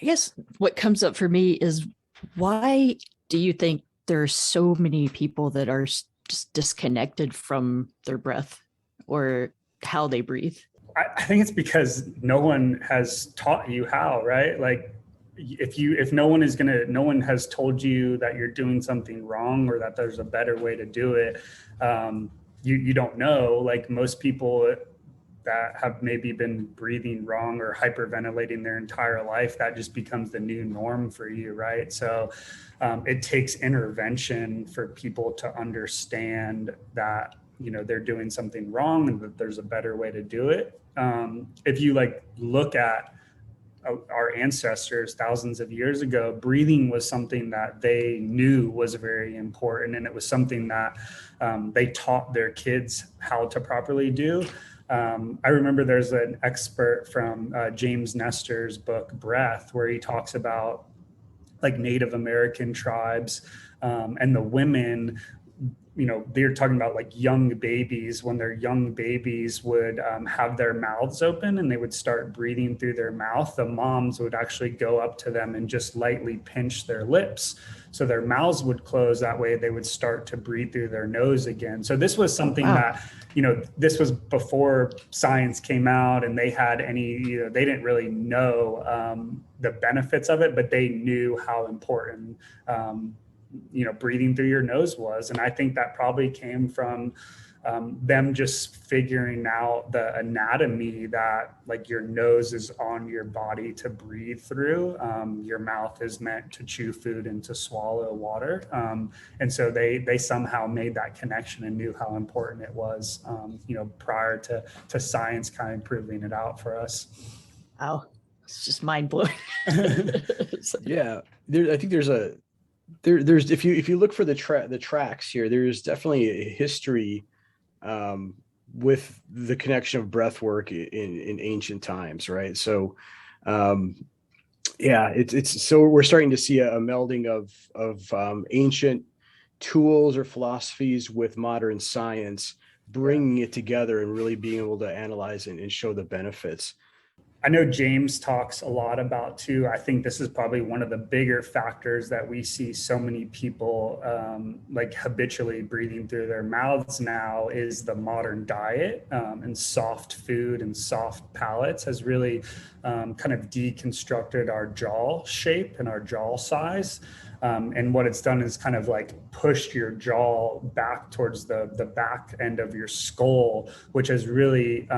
I guess what comes up for me is, why do you think there are so many people that are just disconnected from their breath or how they breathe? I think it's because no one has taught you how, right? Like if no one has told you that you're doing something wrong or that there's a better way to do it. You don't know. Like most people that have maybe been breathing wrong or hyperventilating their entire life, that just becomes the new norm for you, right? So it takes intervention for people to understand that, you know, they're doing something wrong and that there's a better way to do it. If you like look at our ancestors thousands of years ago, breathing was something that they knew was very important, and it was something that they taught their kids how to properly do. I remember there's an expert from James Nestor's book Breath, where he talks about like Native American tribes, and the women, you know, they're talking about like young babies. When they're young babies would have their mouths open and they would start breathing through their mouth, the moms would actually go up to them and just lightly pinch their lips so their mouths would close. That way they would start to breathe through their nose again. So this was Oh, something wow. that, you know, this was before science came out and they had any, you know, they didn't really know the benefits of it, but they knew how important you know, breathing through your nose was. And I think that probably came from them just figuring out the anatomy, that like your nose is on your body to breathe through. Your mouth is meant to chew food and to swallow water. And so they somehow made that connection and knew how important it was, you know, prior to science kind of proving it out for us. Wow. It's just mind blowing. Yeah, I think there's if you look for the tracks here, there's definitely a history with the connection of breath work in ancient times, right? So um, yeah, it's so we're starting to see a melding of ancient tools or philosophies with modern science, Yeah. bringing it together and really being able to analyze and show the benefits. I know James talks a lot about too. I think this is probably one of the bigger factors that we see so many people like habitually breathing through their mouths now, is the modern diet, and soft food and soft palates has really kind of deconstructed our jaw shape and our jaw size. And what it's done is kind of like pushed your jaw back towards the back end of your skull, which has really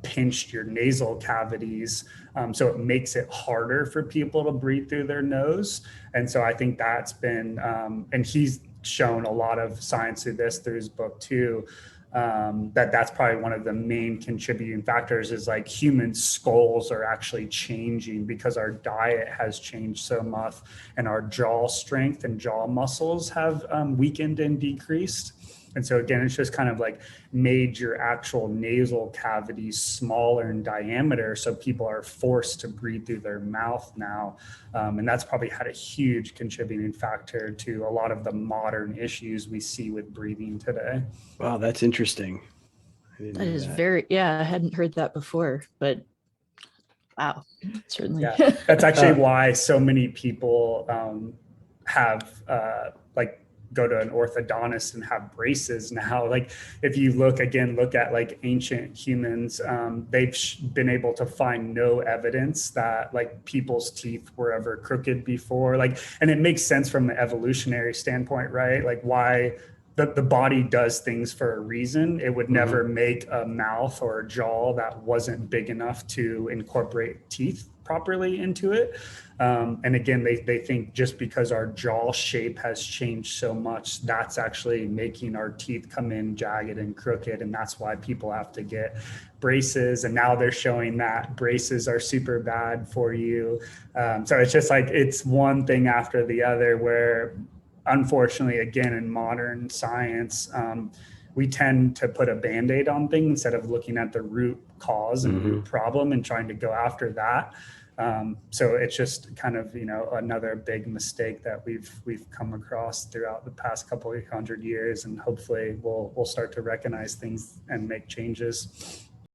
pinched your nasal cavities. So it makes it harder for people to breathe through their nose. And so I think that's been, and he's shown a lot of science through this, through his book too, that's probably one of the main contributing factors, is like human skulls are actually changing because our diet has changed so much, and our jaw strength and jaw muscles have weakened and decreased. And so again, it's just kind of like made your actual nasal cavities smaller in diameter. So people are forced to breathe through their mouth now. And that's probably had a huge contributing factor to a lot of the modern issues we see with breathing today. Wow, that's interesting. I didn't That know is that. very, yeah, I hadn't heard that before, but wow, certainly. Yeah, that's actually Uh, why so many people have like go to an orthodontist and have braces now. Like if you look at like ancient humans, they've been able to find no evidence that like people's teeth were ever crooked before. Like, and it makes sense from the evolutionary standpoint, right? Like why the body does things for a reason. It would mhm. never make a mouth or a jaw that wasn't big enough to incorporate teeth properly into it. And again, they think just because our jaw shape has changed so much, that's actually making our teeth come in jagged and crooked. And that's why people have to get braces. And now they're showing that braces are super bad for you. So it's just like, it's one thing after the other, where unfortunately, again, in modern science, we tend to put a band-aid on things instead of looking at the root cause and root Mhm. problem and trying to go after that. So it's just kind of, you know, another big mistake that we've come across throughout the past couple of hundred years, and hopefully we'll start to recognize things and make changes.